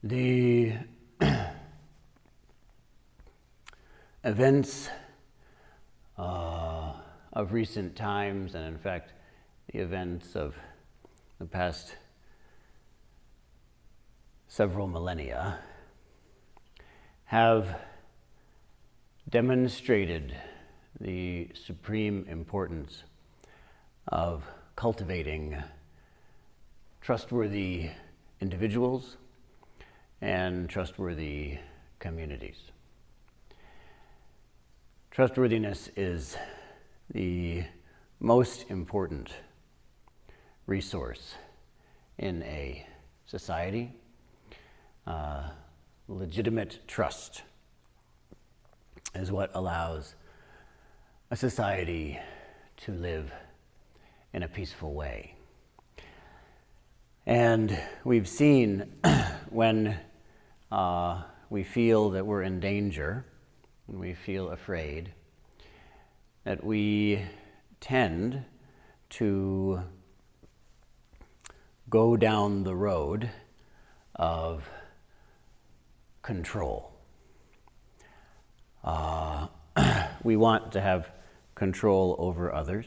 The events of recent times, and in fact, the events of the past several millennia, have demonstrated the supreme importance of cultivating trustworthy individuals and trustworthy communities. Trustworthiness is the most important resource in a society. Legitimate trust is what allows a society to live in a peaceful way. And we've seen when we feel that we're in danger, when we feel afraid, that we tend to go down the road of control. We want to have control over others.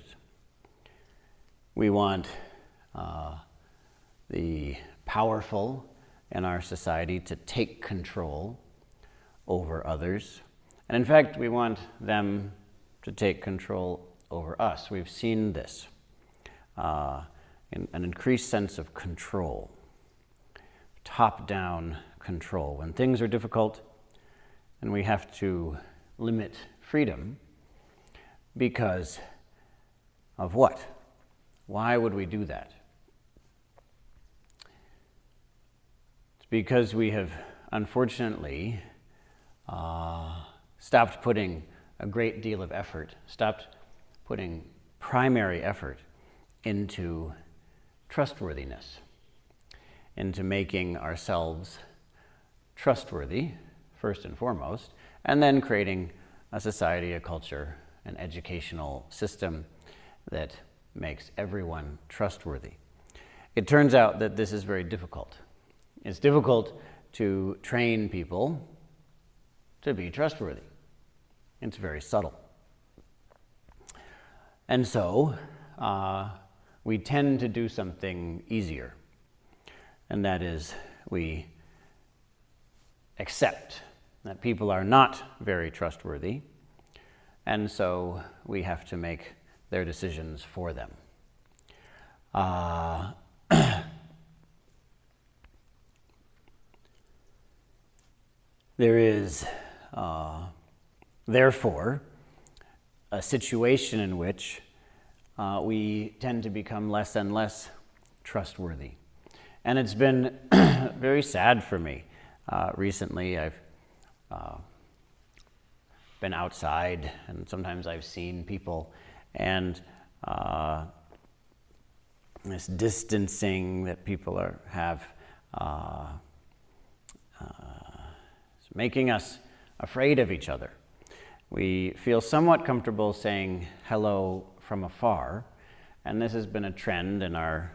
We want the powerful in our society to take control over others. And in fact, we want them to take control over us. We've seen this, in an increased sense of control, top-down control. When things are difficult and we have to limit freedom because of what? Why would we do that? It's because we have, unfortunately, stopped putting a great deal of effort, stopped putting primary effort into trustworthiness, into making ourselves trustworthy, first and foremost, and then creating a society, a culture, an educational system that makes everyone trustworthy. It turns out that this is very difficult. It's difficult to train people to be trustworthy. It's very subtle. And so we tend to do something easier, and that is we accept that people are not very trustworthy, and so we have to make their decisions for them. There is, therefore, a situation in which we tend to become less and less trustworthy. And it's been very sad for me. Recently, I've been outside, and sometimes I've seen people, and this distancing that people have is making us afraid of each other. We feel somewhat comfortable saying hello from afar, and this has been a trend in our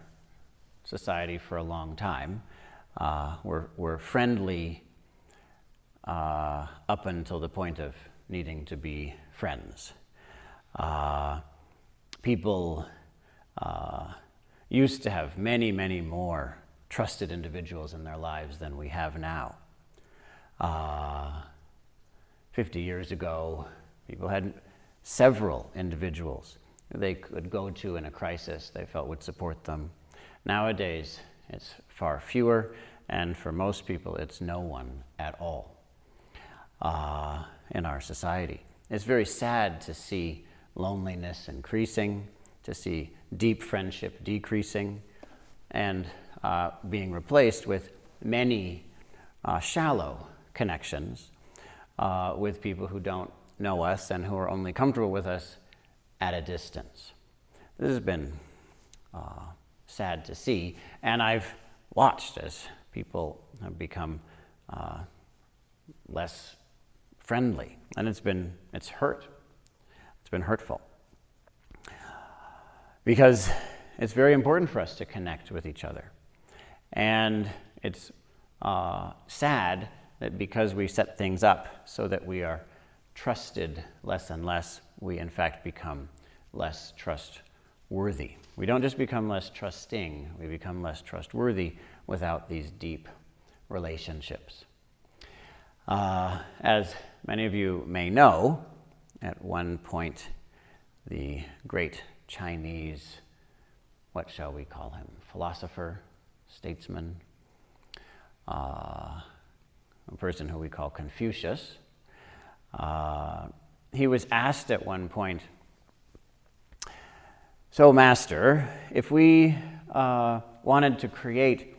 society for a long time. We're friendly up until the point of needing to be friends. People used to have many, many more trusted individuals in their lives than we have now. 50 years ago, people had several individuals they could go to in a crisis they felt would support them. Nowadays, it's far fewer, and for most people, it's no one at all in our society. It's very sad to see loneliness increasing, to see deep friendship decreasing, and being replaced with many shallow connections with people who don't know us and who are only comfortable with us at a distance. This has been sad to see, and I've watched as people have become less friendly, and it's been hurtful. Because it's very important for us to connect with each other. And it's sad that because we set things up so that we are trusted less and less, we in fact become less trustworthy. We don't just become less trusting, we become less trustworthy without these deep relationships. As many of you may know, at one point, the great Chinese, what shall we call him, philosopher, statesman, a person who we call Confucius, he was asked at one point, "So, Master, if we wanted to create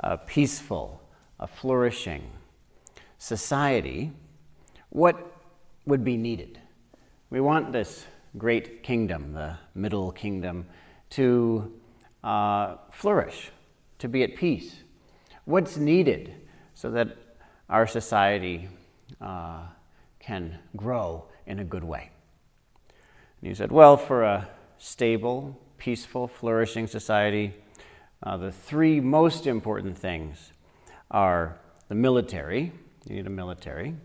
a peaceful, a flourishing society, what would be needed? We want this great kingdom, the Middle Kingdom, to flourish, to be at peace. What's needed so that our society can grow in a good way?" And he said, well, for a stable, peaceful, flourishing society, the three most important things are the military, you need a military,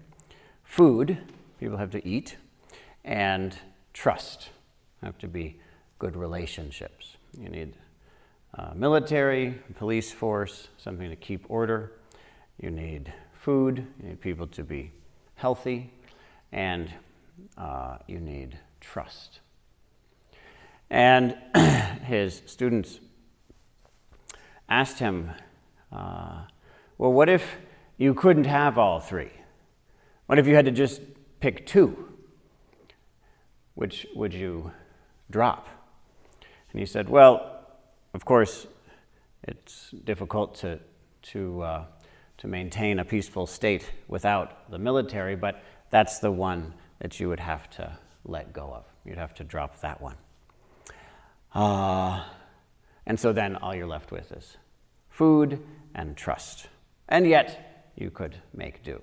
food, people have to eat, and trust, have to be good relationships. You need military, police force, something to keep order. You need food, you need people to be healthy, and you need trust. And his students asked him, well, what if you couldn't have all three? What if you had to just pick two? Which would you drop? And he said, well, of course, it's difficult to maintain a peaceful state without the military, but that's the one that you would have to let go of. You'd have to drop that one. And so then all you're left with is food and trust. And yet you could make do.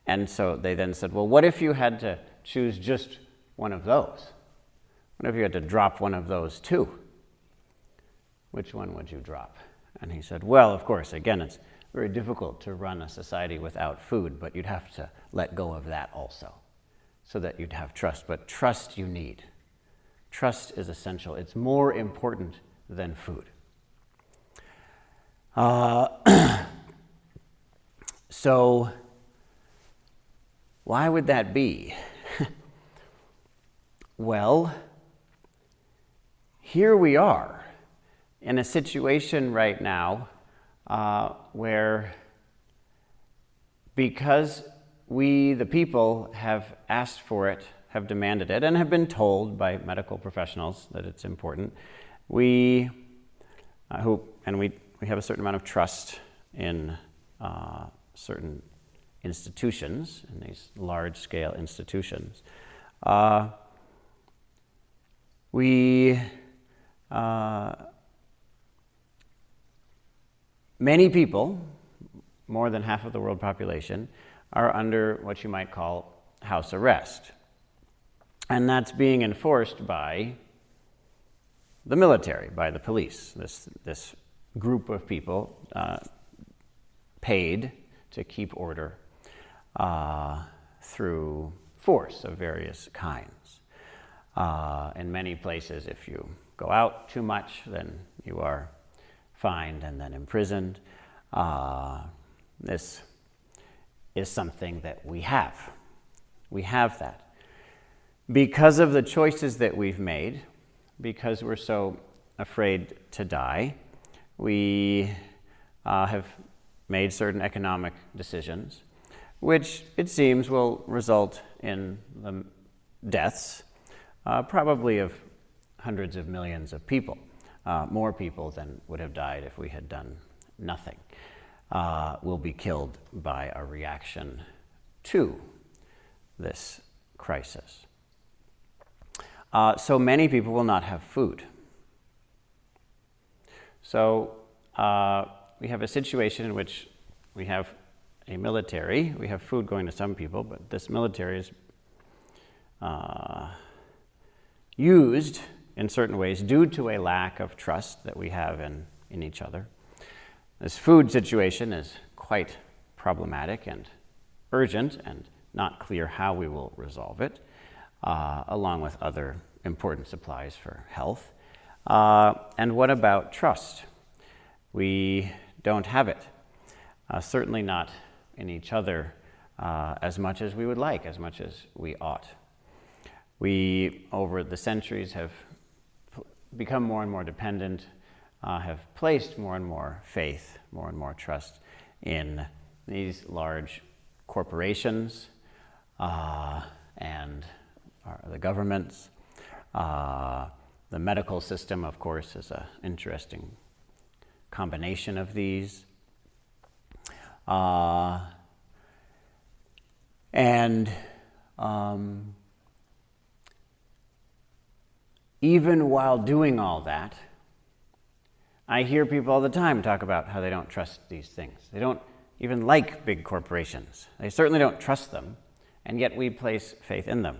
And so they then said, well, what if you had to choose just one of those? What if you had to drop one of those too? Which one would you drop? And he said, well, of course, again, it's very difficult to run a society without food, but you'd have to let go of that also so that you'd have trust. But trust you need. Trust is essential. It's more important than food. So why would that be? Well, here we are in a situation right now where, because we, the people, have asked for it, have demanded it, and have been told by medical professionals that it's important, we have a certain amount of trust in certain institutions, in these large-scale institutions. Many people, more than half of the world population, are under what you might call house arrest. And that's being enforced by the military, by the police, this group of people paid to keep order through force of various kinds. In many places, if you go out too much, then you are fined and then imprisoned. This is something that we have. We have that. Because of the choices that we've made, because we're so afraid to die, we have made certain economic decisions, which it seems will result in the deaths, probably of hundreds of millions of people, more people than would have died if we had done nothing, will be killed by a reaction to this crisis. So many people will not have food. So we have a situation in which we have a military, we have food going to some people, but this military is used in certain ways due to a lack of trust that we have in each other. This food situation is quite problematic and urgent and not clear how we will resolve it, along with other important supplies for health. And what about trust? We don't have it, certainly not in each other as much as we would like, as much as we ought. We, over the centuries, have become more and more dependent, have placed more and more faith, more and more trust in these large corporations and the governments. The medical system, of course, is an interesting combination of these. Even while doing all that, I hear people all the time talk about how they don't trust these things. They don't even like big corporations. They certainly don't trust them, and yet we place faith in them.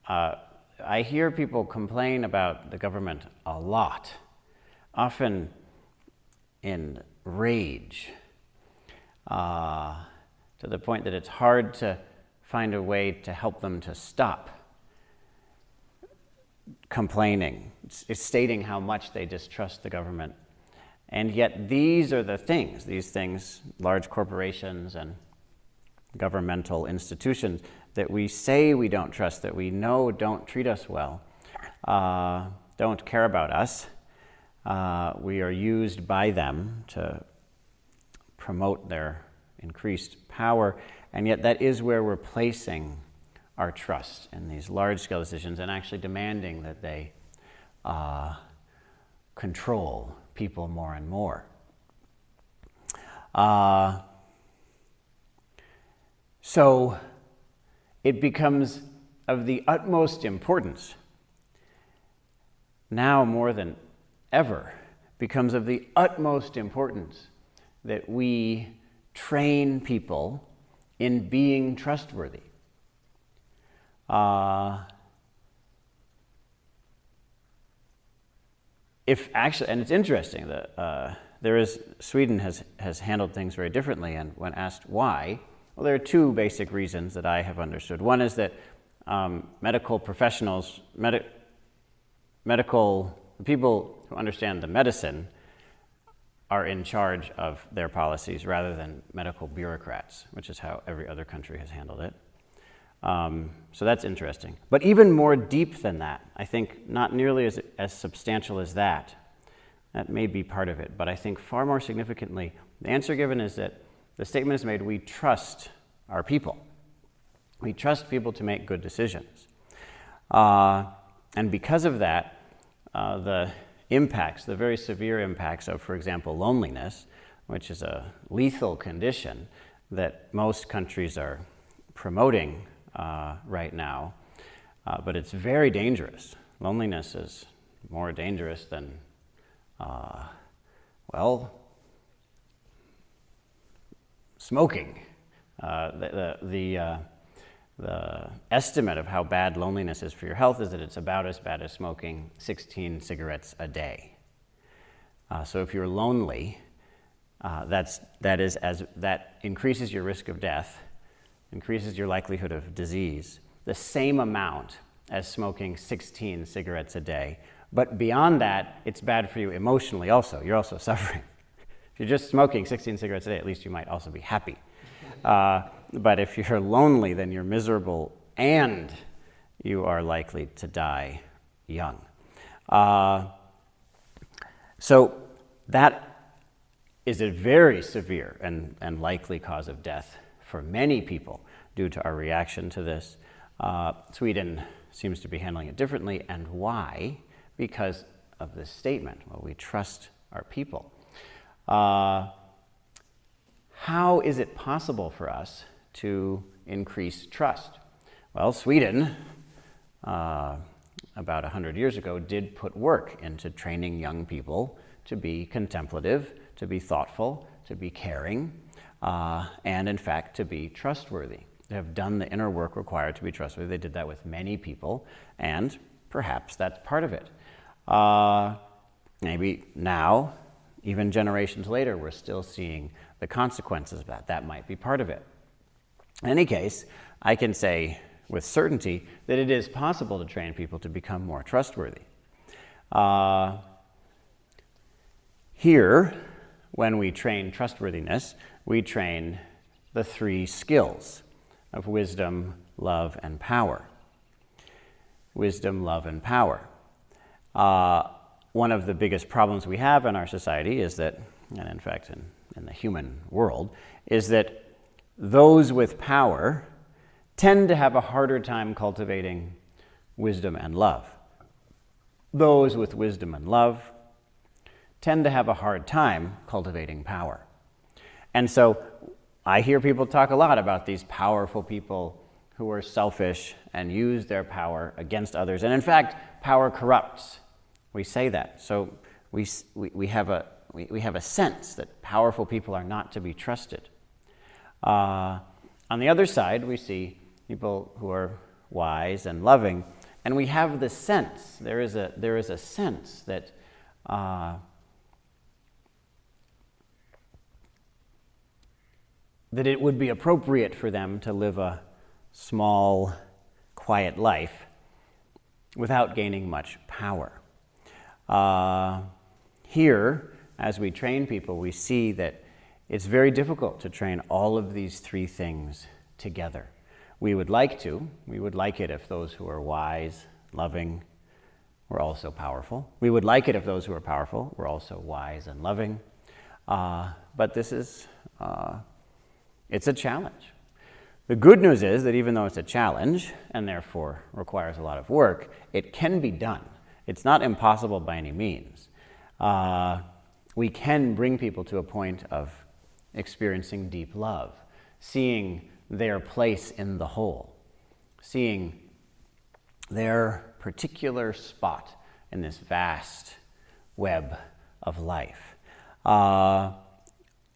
I hear people complain about the government a lot, often in rage, to the point that it's hard to find a way to help them to stop complaining. It's stating how much they distrust the government. And yet these are these things, large corporations and governmental institutions that we say we don't trust, that we know don't treat us well, don't care about us. We are used by them to promote their increased power, and yet that is where we're placing our trust in these large-scale decisions and actually demanding that they control people more and more. So it becomes of the utmost importance, now more than ever, becomes of the utmost importance that we train people in being trustworthy. If actually, and it's interesting that Sweden has handled things very differently, and when asked why, well, there are two basic reasons that I have understood. One is that medical professionals, people who understand the medicine are in charge of their policies rather than medical bureaucrats, which is how every other country has handled it. So that's interesting. But even more deep than that, I think not nearly as substantial as that. That may be part of it, but I think far more significantly, the answer given is that the statement is made, we trust our people. We trust people to make good decisions. And because of that, the impacts, the very severe impacts of, for example, loneliness, which is a lethal condition that most countries are promoting right now, but it's very dangerous. Loneliness is more dangerous than, smoking. The estimate of how bad loneliness is for your health is that it's about as bad as smoking 16 cigarettes a day. So if you're lonely, that increases your risk of death, increases your likelihood of disease, the same amount as smoking 16 cigarettes a day. But beyond that, it's bad for you emotionally also. You're also suffering. If you're just smoking 16 cigarettes a day, at least you might also be happy. But if you're lonely, then you're miserable and you are likely to die young. So that is a very severe and likely cause of death for many people due to our reaction to this. Sweden seems to be handling it differently. And why? Because of this statement. Well, we trust our people. How is it possible for us to increase trust? Well, Sweden, about 100 years ago, did put work into training young people to be contemplative, to be thoughtful, to be caring, and in fact, to be trustworthy. They have done the inner work required to be trustworthy. They did that with many people, and perhaps that's part of it. Maybe now Even generations later, we're still seeing the consequences of that. That might be part of it. In any case, I can say with certainty that it is possible to train people to become more trustworthy. Here, when we train trustworthiness, we train the three skills of wisdom, love, and power. Wisdom, love, and power. One of the biggest problems we have in our society is that, and in fact in the human world, is that those with power tend to have a harder time cultivating wisdom and love. Those with wisdom and love tend to have a hard time cultivating power. And so I hear people talk a lot about these powerful people who are selfish and use their power against others. And in fact, power corrupts. We say that. So we have a sense that powerful people are not to be trusted. On the other side, we see people who are wise and loving, and we have the sense, there is a sense that that it would be appropriate for them to live a small, quiet life without gaining much power. Here, as we train people, we see that it's very difficult to train all of these three things together. We would like it if those who are wise, loving, were also powerful. We would like it if those who are powerful were also wise and loving. But this is, it's a challenge. The good news is that even though it's a challenge, and therefore requires a lot of work, it can be done. It's not impossible by any means. We can bring people to a point of experiencing deep love, seeing their place in the whole, seeing their particular spot in this vast web of life.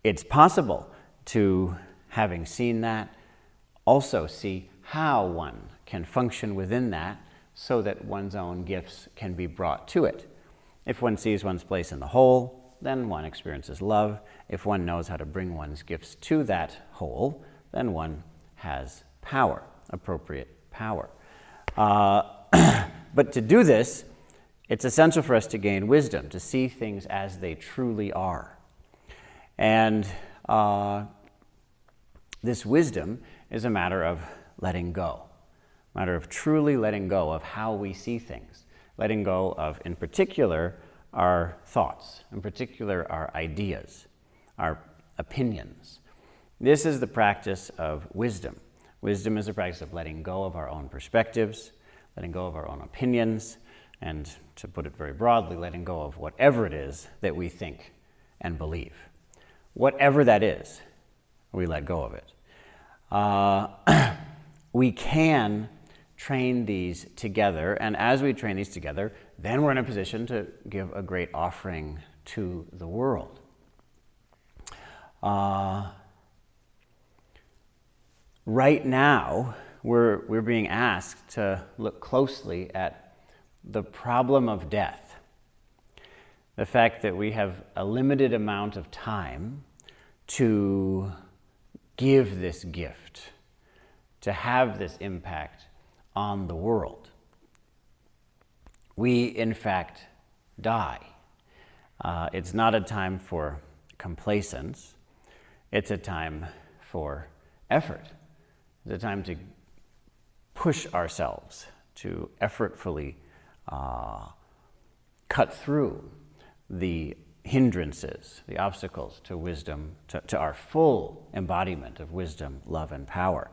It's possible to, having seen that, also see how one can function within that so that one's own gifts can be brought to it. If one sees one's place in the whole, then one experiences love. If one knows how to bring one's gifts to that whole, then one has power, appropriate power. But to do this, it's essential for us to gain wisdom, to see things as they truly are. And this wisdom is a matter of letting go, a matter of truly letting go of how we see things, letting go of, in particular, our thoughts, in particular, our ideas, our opinions. This is the practice of wisdom. Wisdom is a practice of letting go of our own perspectives, letting go of our own opinions, and to put it very broadly, letting go of whatever it is that we think and believe. Whatever that is, we let go of it. We can train these together, and as we train these together, then we're in a position to give a great offering to the world. Right now, we're being asked to look closely at the problem of death. The fact that we have a limited amount of time to give this gift, to have this impact on the world. We, in fact, die. It's not a time for complacence. It's a time for effort. It's a time to push ourselves, to effortfully cut through the hindrances, the obstacles to wisdom, to our full embodiment of wisdom, love, and power.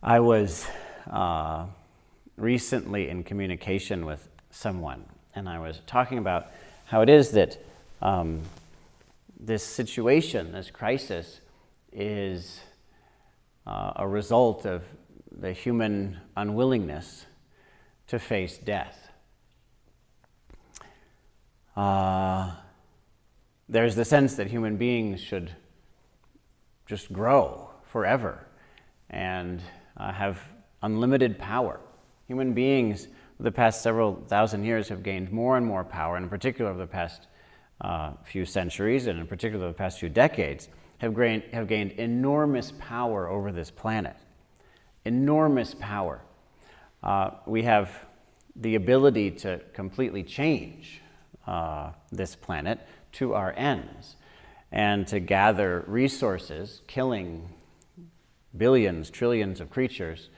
I was recently in communication with someone, and I was talking about how it is that this situation, this crisis, is a result of the human unwillingness to face death. There's the sense that human beings should just grow forever and have unlimited power. Human beings, for the past several thousand years, have gained more and more power, and in particular over the past few centuries, and in particular the past few decades, have gained enormous power over this planet. Enormous power. We have the ability to completely change this planet to our ends and to gather resources, killing billions, trillions of creatures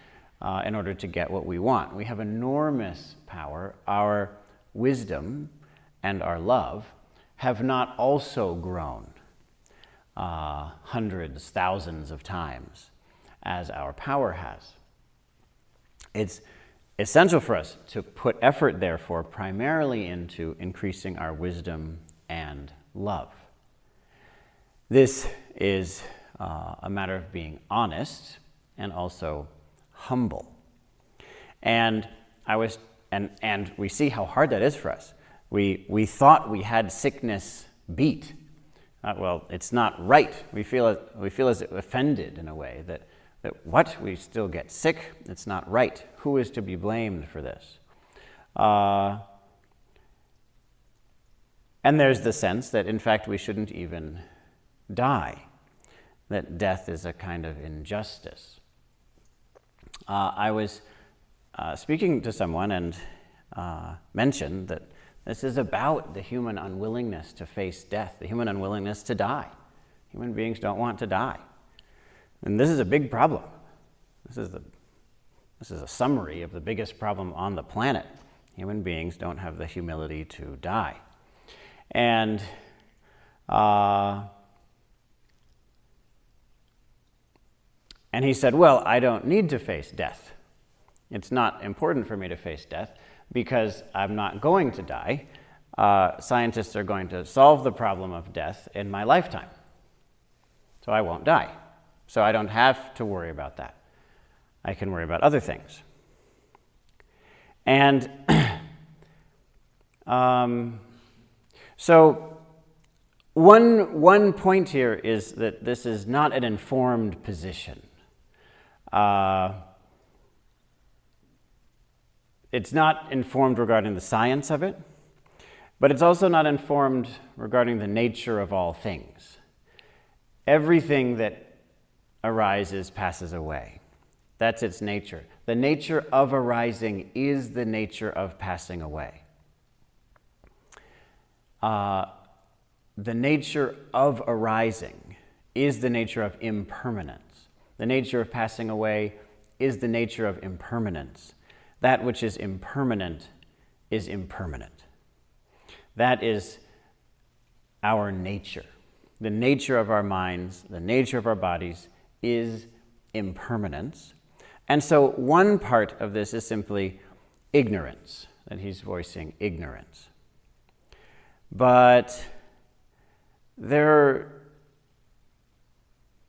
in order to get what we want. We have enormous power. Our wisdom and our love have not also grown hundreds, thousands of times as our power has. It's essential for us to put effort, therefore, primarily into increasing our wisdom and love. This is a matter of being honest and also humble. And we see how hard that is for us. We thought we had sickness beat. Well, it's not right. We feel as offended in a way that what? We still get sick? It's not right. Who is to be blamed for this? And there's the sense that, in fact, we shouldn't even die, that death is a kind of injustice. I was speaking to someone and mentioned that this is about the human unwillingness to face death, the human unwillingness to die. Human beings don't want to die. And this is a big problem. This is a summary of the biggest problem on the planet. Human beings don't have the humility to die. And he said, well, I don't need to face death. It's not important for me to face death because I'm not going to die. Scientists are going to solve the problem of death in my lifetime. So I won't die. So I don't have to worry about that. I can worry about other things. And so one point here is that this is not an informed position. It's not informed regarding the science of it, but it's also not informed regarding the nature of all things. Everything that arises passes away. That's its nature. The nature of arising is the nature of passing away. The nature of arising is the nature of impermanence. The nature of passing away is the nature of impermanence. That which is impermanent is impermanent. That is our nature. The nature of our minds, the nature of our bodies is impermanence. And so one part of this is simply ignorance, that he's voicing ignorance. But there are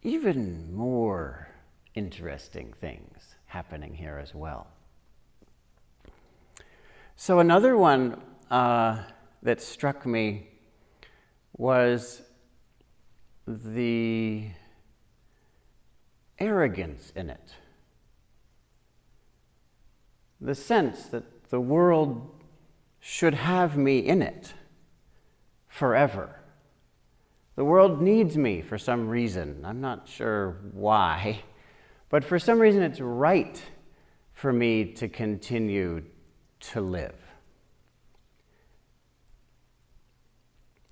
even more interesting things happening here as well. So another one that struck me was the arrogance in it. The sense that the world should have me in it forever. The world needs me for some reason. I'm not sure why, but for some reason it's right for me to continue to live.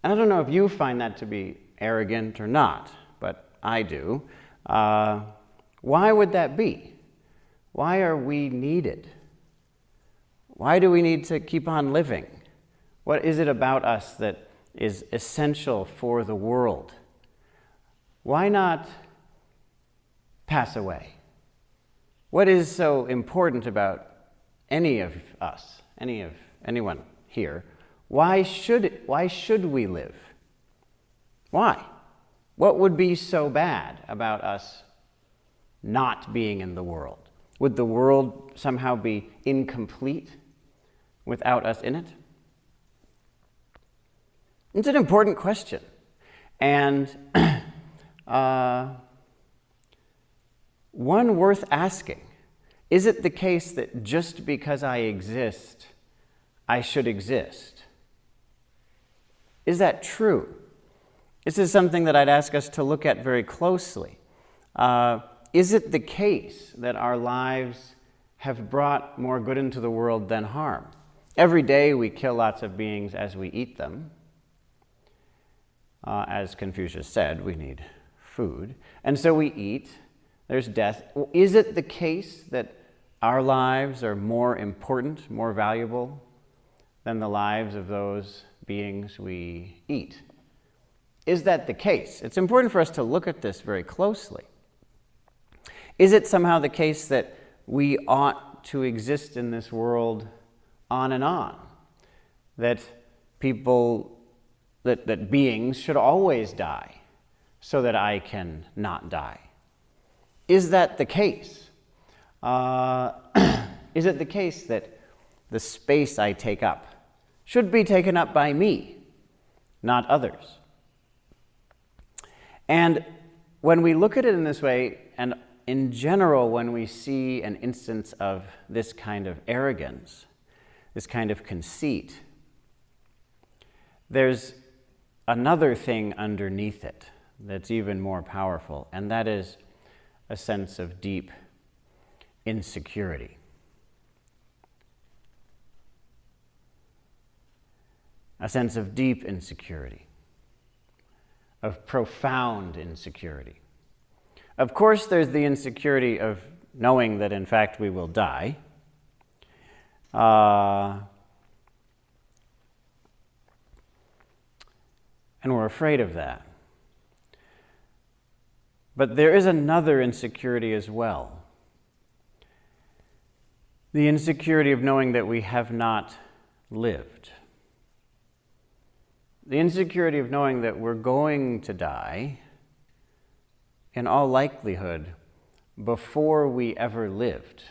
And I don't know if you find that to be arrogant or not, but I do. Why would that be? Why are we needed? Why do we need to keep on living? What is it about us that is essential for the world? Why not pass away? What is so important about any of us, anyone here? Why should we live? Why? What would be so bad about us not being in the world? Would the world somehow be incomplete without us in it? It's an important question. And one worth asking. Is it the case that just because I exist, I should exist? Is that true? This is something that I'd ask us to look at very closely. Is it the case that our lives have brought more good into the world than harm? Every day we kill lots of beings as we eat them. As Confucius said, we need food. And so we eat. There's death. Is it the case that our lives are more important, more valuable than the lives of those beings we eat? Is that the case? It's important for us to look at this very closely. Is it somehow the case that we ought to exist in this world on and on? That that beings should always die so that I can not die? Is that the case? Is it the case that the space I take up should be taken up by me, not others? And when we look at it in this way, and in general, when we see an instance of this kind of arrogance, this kind of conceit, there's another thing underneath it that's even more powerful, and that is a sense of deep insecurity. A sense of deep insecurity, of profound insecurity. Of course, there's the insecurity of knowing that, in fact, we will die. And we're afraid of that. But there is another insecurity as well. The insecurity of knowing that we have not lived. The insecurity of knowing that we're going to die, in all likelihood, before we ever lived.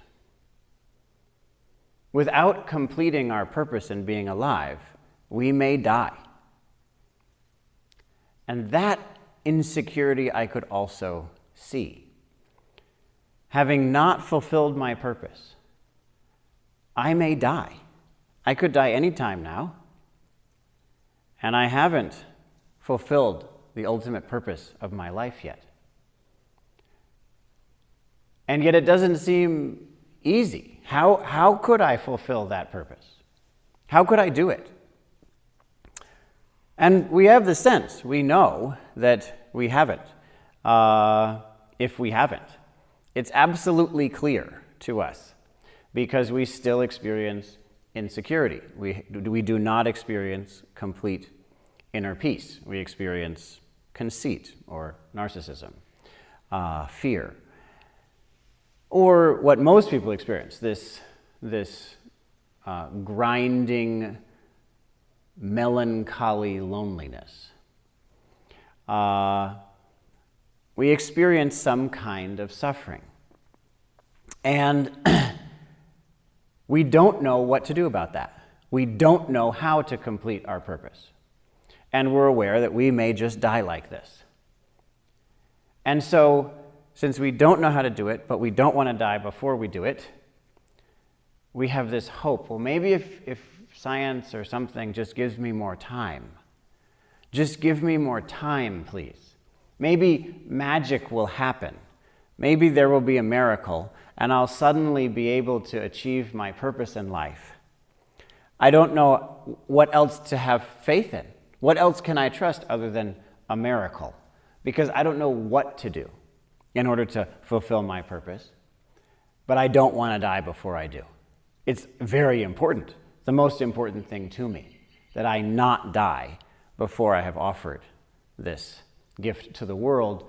Without completing our purpose in being alive, we may die. And that insecurity I could also see. Having not fulfilled my purpose, I may die. I could die any time now. And I haven't fulfilled the ultimate purpose of my life yet. And yet it doesn't seem easy. How could I fulfill that purpose? How could I do it? And we have the sense, we know that we haven't. If we haven't, it's absolutely clear to us because we still experience insecurity. We do not experience complete inner peace. We experience conceit or narcissism, fear. Or what most people experience, this grinding, melancholy loneliness. We experience some kind of suffering. And we don't know what to do about that. We don't know how to complete our purpose. And we're aware that we may just die like this. And so, since we don't know how to do it, but we don't want to die before we do it, we have this hope. Well, maybe if science or something just gives me more time. Just give me more time, please. Maybe magic will happen. Maybe there will be a miracle, and I'll suddenly be able to achieve my purpose in life. I don't know what else to have faith in. What else can I trust other than a miracle? Because I don't know what to do in order to fulfill my purpose. But I don't want to die before I do. It's very important, the most important thing to me, that I not die before I have offered this gift to the world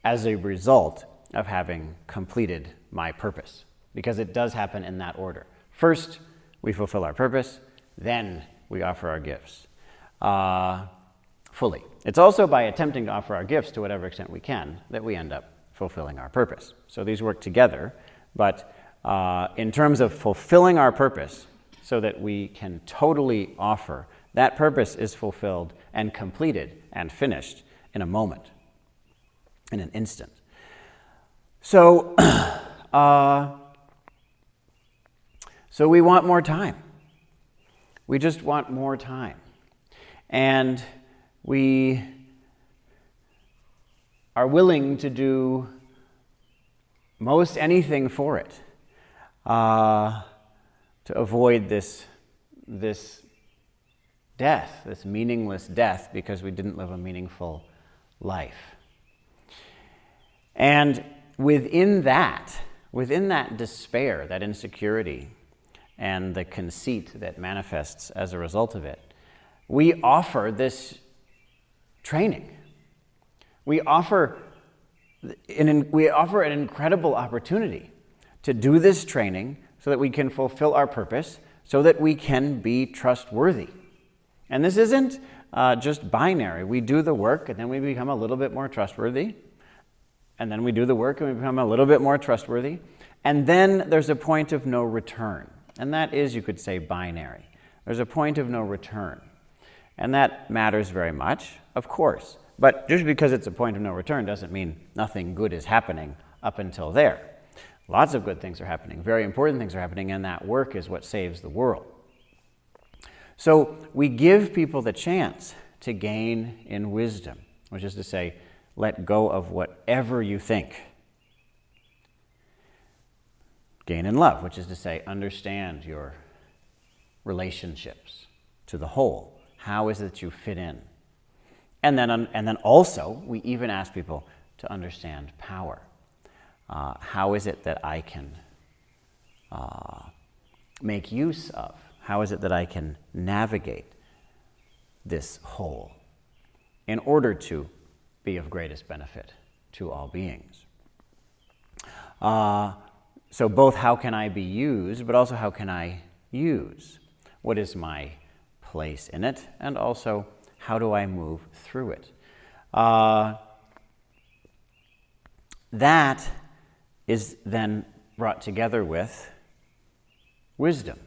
as a result of having completed my purpose. Because it does happen in that order. First, we fulfill our purpose, then we offer our gifts fully. It's also by attempting to offer our gifts to whatever extent we can that we end up fulfilling our purpose. So these work together, but in terms of fulfilling our purpose so that we can totally offer, that purpose is fulfilled and completed and finished in a moment, in an instant. So, so we want more time. We just want more time. And we are willing to do most anything for it, to avoid this death, this meaningless death, because we didn't live a meaningful life. And within that despair, that insecurity, and the conceit that manifests as a result of it, we offer this training. We offer an incredible opportunity to do this training so that we can fulfill our purpose, so that we can be trustworthy. And this isn't just binary. We do the work and then we become a little bit more trustworthy. And then we do the work and we become a little bit more trustworthy. And then there's a point of no return. And that is, you could say, binary. There's a point of no return. And that matters very much, of course. But just because it's a point of no return doesn't mean nothing good is happening up until there. Lots of good things are happening. Very important things are happening, and that work is what saves the world. So we give people the chance to gain in wisdom, which is to say, let go of whatever you think. Gain in love, which is to say, understand your relationships to the whole. How is it that you fit in? And then also, we even ask people to understand power. How is it that I can make use of? How is it that I can navigate this whole in order to be of greatest benefit to all beings? So both how can I be used, but also how can I use? What is my place in it? And also, how do I move through it? That is then brought together with wisdom,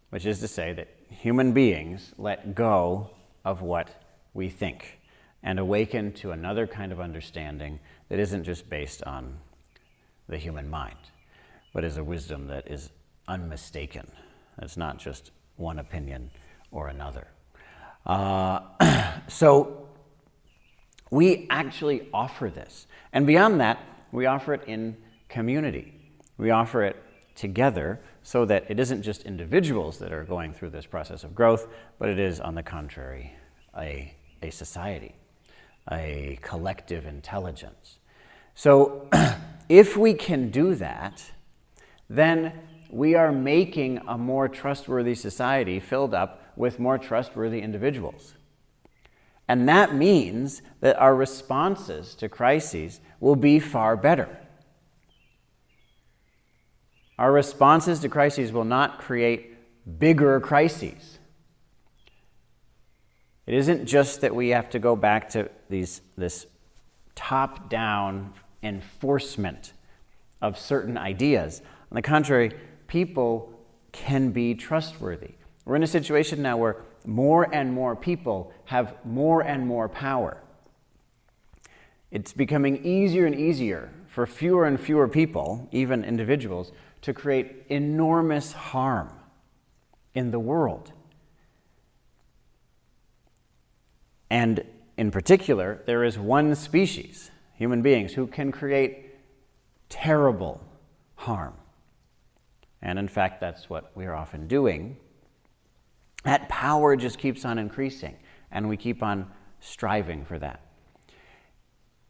which is to say that human beings let go of what we think and awaken to another kind of understanding that isn't just based on the human mind, but is a wisdom that is unmistaken. It's not just one opinion or another. So we actually offer this. And beyond that, we offer it in community. We offer it together so that it isn't just individuals that are going through this process of growth, but it is, on the contrary, a society, a collective intelligence. So if we can do that, then we are making a more trustworthy society filled up with more trustworthy individuals. And that means that our responses to crises will be far better. Our responses to crises will not create bigger crises. It isn't just that we have to go back to this top-down enforcement of certain ideas. On the contrary, people can be trustworthy. We're in a situation now where more and more people have more and more power. It's becoming easier and easier for fewer and fewer people, even individuals, to create enormous harm in the world. And in particular, there is one species, human beings, who can create terrible harm. And in fact, that's what we are often doing. That power just keeps on increasing, and we keep on striving for that.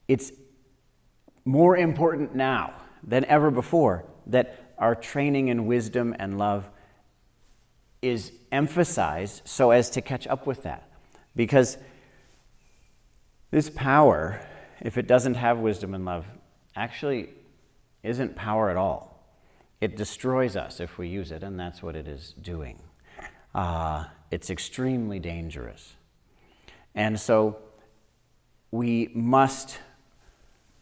It's more important now than ever before that our training in wisdom and love is emphasized so as to catch up with that. Because this power, if it doesn't have wisdom and love, actually isn't power at all. It destroys us if we use it, and that's what it is doing. It's extremely dangerous. And so we must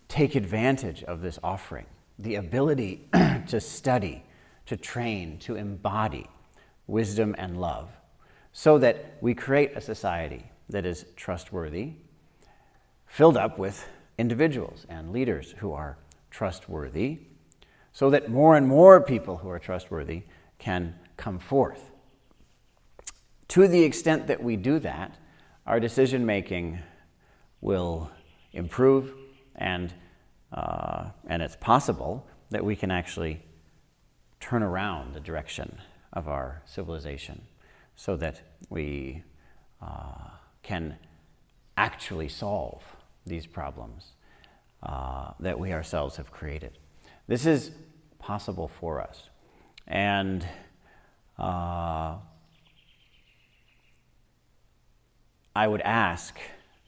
take advantage of this offering, the ability to study, to train, to embody wisdom and love, so that we create a society that is trustworthy, filled up with individuals and leaders who are trustworthy, so that more and more people who are trustworthy can come forth. To the extent that we do that, our decision-making will improve, and it's possible that we can actually turn around the direction of our civilization so that we can actually solve these problems that we ourselves have created. This is possible for us. And I would ask,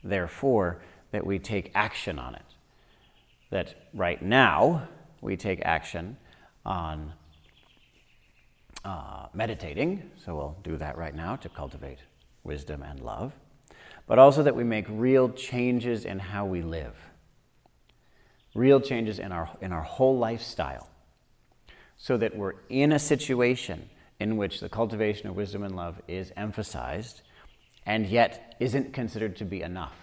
therefore, that we take action on it. That right now we take action on meditating, so we'll do that right now to cultivate wisdom and love, but also that we make real changes in how we live, real changes in our whole lifestyle, so that we're in a situation in which the cultivation of wisdom and love is emphasized and yet isn't considered to be enough.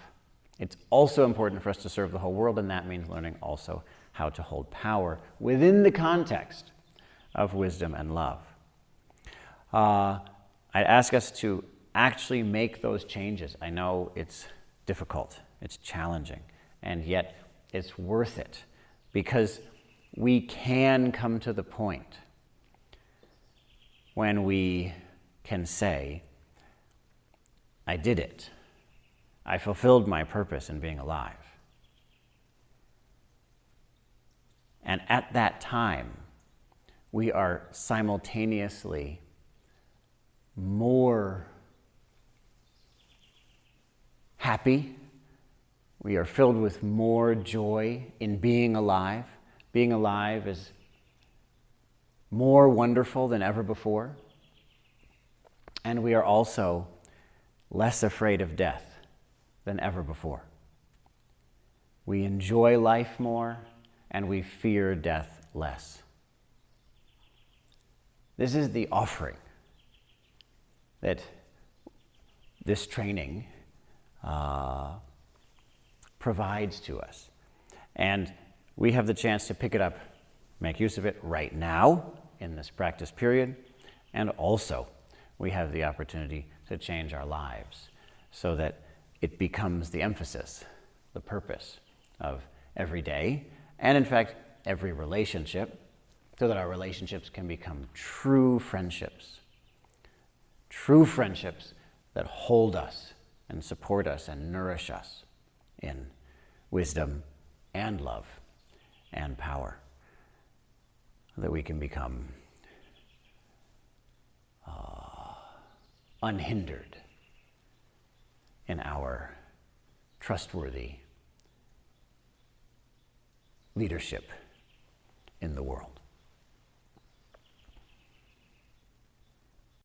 It's also important for us to serve the whole world, and that means learning also how to hold power within the context of wisdom and love. I'd ask us to actually make those changes. I know it's difficult, it's challenging, and yet it's worth it, because we can come to the point when we can say, I did it. I fulfilled my purpose in being alive. And at that time, we are simultaneously more happy. We are filled with more joy in being alive. Being alive is more wonderful than ever before. And we are also less afraid of death than ever before. We enjoy life more, and we fear death less. This is the offering that this training provides to us. And we have the chance to pick it up, make use of it right now in this practice period, and also we have the opportunity to change our lives so that it becomes the emphasis, the purpose of every day, and in fact, every relationship, so that our relationships can become true friendships that hold us and support us and nourish us in wisdom and love and power, that we can become unhindered in our trustworthy leadership in the world.